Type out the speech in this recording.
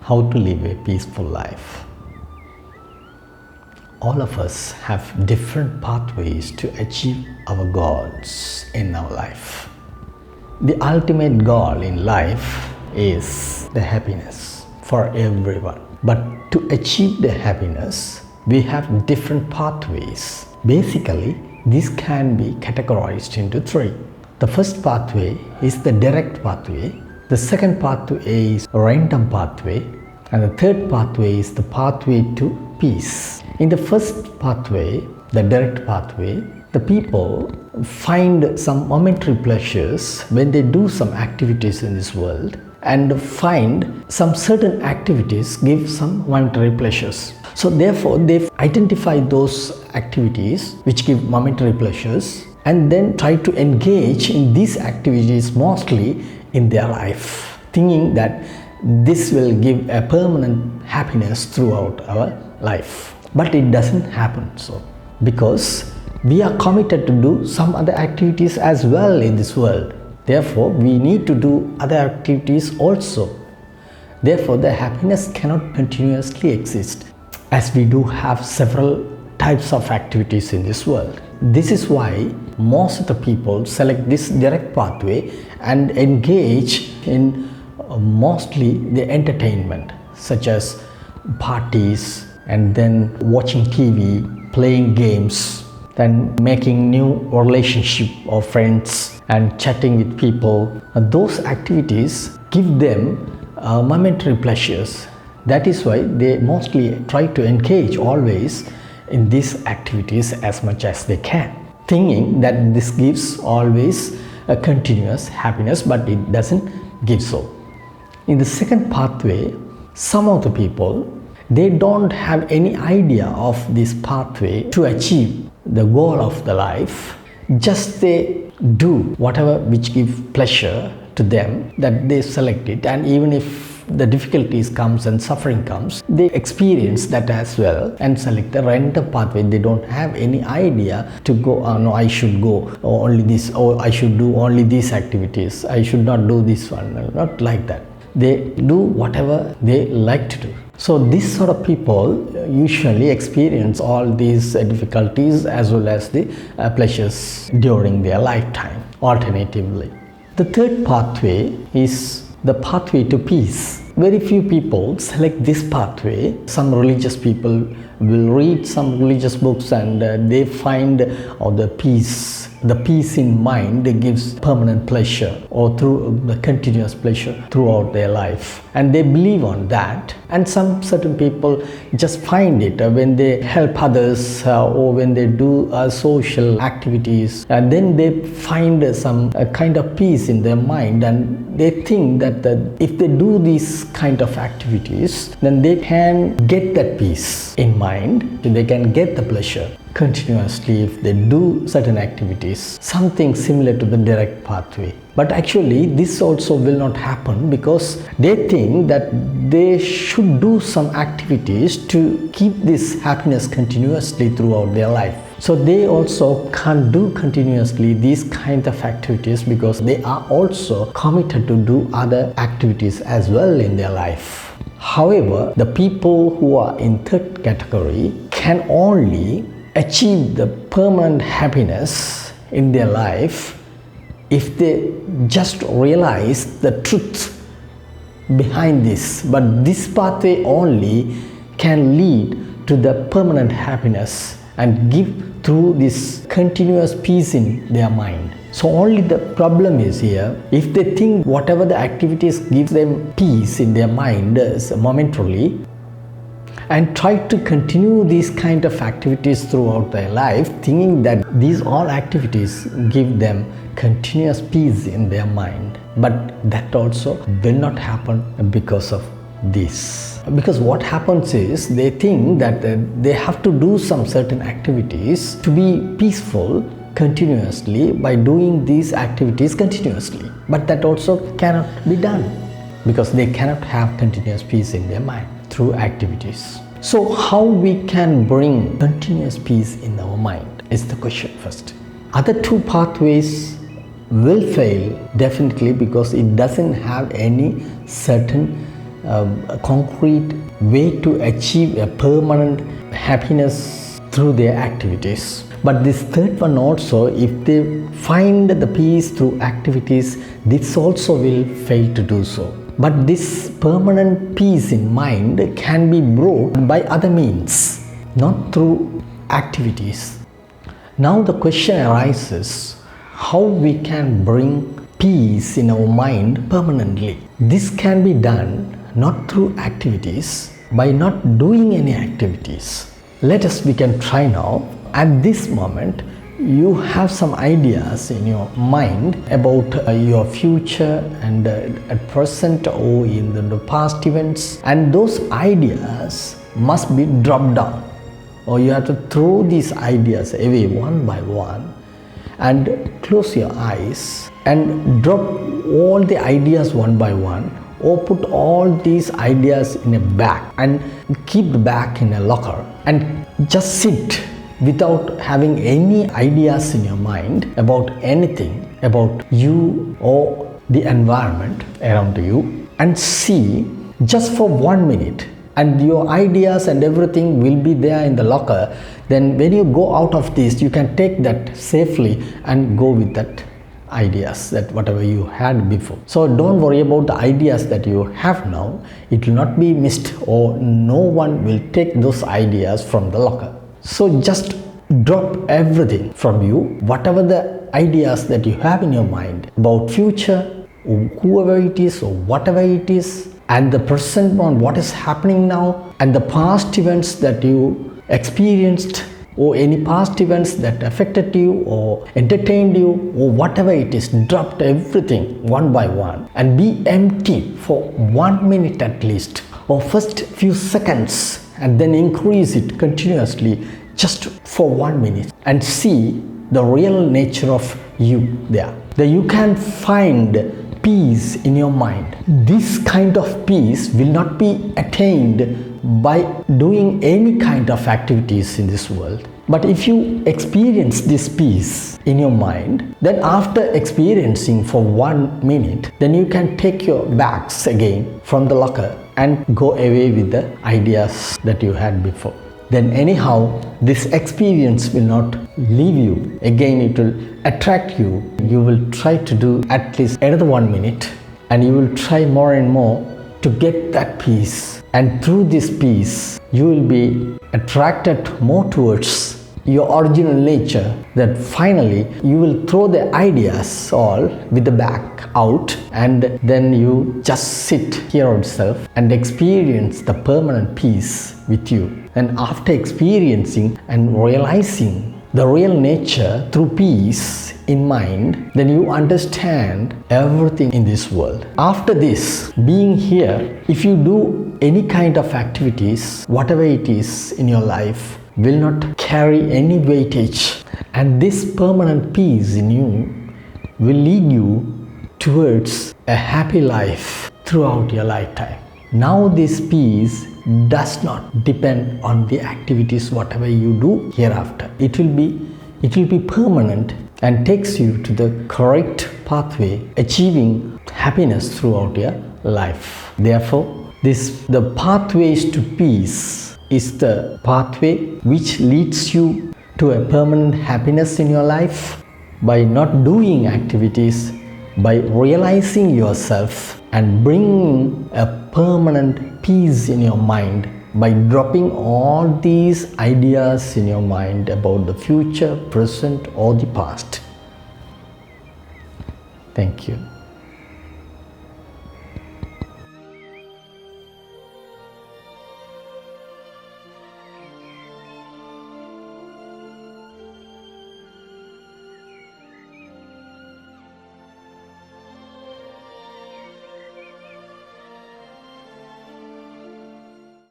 how to live a peaceful life. All of us have different pathways to achieve our goals in our life. The ultimate goal in life is the happiness for everyone. But to achieve the happiness, we have different pathways. Basically, this can be categorized into three. The first pathway is the direct pathway. The second pathway is a random pathway. And the third pathway is the pathway to peace. In the first pathway, the direct pathway, the people find some momentary pleasures when they do some activities in this world, and find some certain activities give some momentary pleasures. So therefore, they identify those activities which give momentary pleasures and then try to engage in these activities mostly in their life, thinking that this will give a permanent happiness throughout our life. But it doesn't happen so, because we are committed to do some other activities as well in this world. Therefore, we need to do other activities also. Therefore, the happiness cannot continuously exist, as we do have several types of activities in this world. This is why most of the people select this direct pathway and engage in mostly the entertainment, such as parties, and then watching TV, playing games, then making new relationship or friends and chatting with people. Those activities give them momentary pleasures. That is why they mostly try to engage always in these activities as much as they can, thinking that this gives always a continuous happiness, but it doesn't give so. In the second pathway, some of the people, they don't have any idea of this pathway to achieve the goal of the life. Just they do whatever which gives pleasure to them, that they select it, and even if the difficulties comes and suffering comes, they experience that as well and select the random pathway. They don't have any idea to go, no, I should go only this, or I should do only these activities, I should not do this one. Not like that. They do whatever they like to do. So these sort of people usually experience all these difficulties as well as the pleasures during their lifetime. Alternatively, the third pathway is the pathway to peace. Very few people select this pathway. Some religious people will read some religious books and they find the peace in mind gives permanent pleasure, or through the continuous pleasure throughout their life, and they believe on that. And some certain people just find it when they help others or when they do social activities, and then they find some kind of peace in their mind, and they think that if they do these kind of activities, then they can get that peace in mind, they can get the pleasure continuously if they do certain activities, something similar to the direct pathway. But actually this also will not happen, because they think that they should do some activities to keep this happiness continuously throughout their life. So they also can't do continuously these kind of activities, because they are also committed to do other activities as well in their life. However, the people who are in third category can only achieve the permanent happiness in their life if they just realize the truth behind this. But this pathway only can lead to the permanent happiness and give through this continuous peace in their mind. So only the problem is here, if they think whatever the activities gives them peace in their mind momentarily, and try to continue these kind of activities throughout their life, thinking that these all activities give them continuous peace in their mind. But that also will not happen because of this. Because what happens is, they think that they have to do some certain activities to be peaceful continuously by doing these activities continuously. But that also cannot be done, because they cannot have continuous peace in their mind through activities. So how we can bring continuous peace in our mind is the question first. Other two pathways will fail definitely, because it doesn't have any certain a concrete way to achieve a permanent happiness through their activities. But this third one also, if they find the peace through activities, this also will fail to do so. But this permanent peace in mind can be brought by other means, not through activities. Now the question arises, how we can bring peace in our mind permanently? This can be done not through activities, by not doing any activities. We can try now. At this moment, you have some ideas in your mind about your future and at present or in the past events, and those ideas must be dropped down, or you have to throw these ideas away one by one and close your eyes and drop all the ideas one by one, or put all these ideas in a bag and keep the bag in a locker and just sit without having any ideas in your mind about anything, about you or the environment around you, and see just for 1 minute, and your ideas and everything will be there in the locker. Then when you go out of this, you can take that safely and go with that ideas, that whatever you had before. So don't worry about the ideas that you have now. It will not be missed, or no one will take those ideas from the locker. So just drop everything from you, whatever the ideas that you have in your mind about future, or whoever it is or whatever it is, and the present one, what is happening now, and the past events that you experienced, or any past events that affected you or entertained you, or whatever it is. Drop everything one by one and be empty for 1 minute at least, or first few seconds, and then increase it continuously just for 1 minute, and see the real nature of you there. Then you can find peace in your mind. This kind of peace will not be attained by doing any kind of activities in this world. But if you experience this peace in your mind, then after experiencing for 1 minute, then you can take your bags again from the locker and go away with the ideas that you had before. Then anyhow, this experience will not leave you. Again, it will attract you. You will try to do at least another 1 minute, and you will try more and more to get that peace. And through this peace, you will be attracted more towards your original nature, that finally you will throw the ideas all with the back out, and then you just sit here yourself and experience the permanent peace with you. And after experiencing and realizing the real nature through peace in mind, then you understand everything in this world. After this, being here, if you do any kind of activities, whatever it is in your life, will not carry any weightage, and this permanent peace in you will lead you towards a happy life throughout your lifetime. Now this peace does not depend on the activities whatever you do hereafter. It will be permanent and takes you to the correct pathway, achieving happiness throughout your life. Therefore, the pathways to peace is the pathway which leads you to a permanent happiness in your life by not doing activities, by realizing yourself and bringing a permanent peace in your mind by dropping all these ideas in your mind about the future, present or the past. Thank you.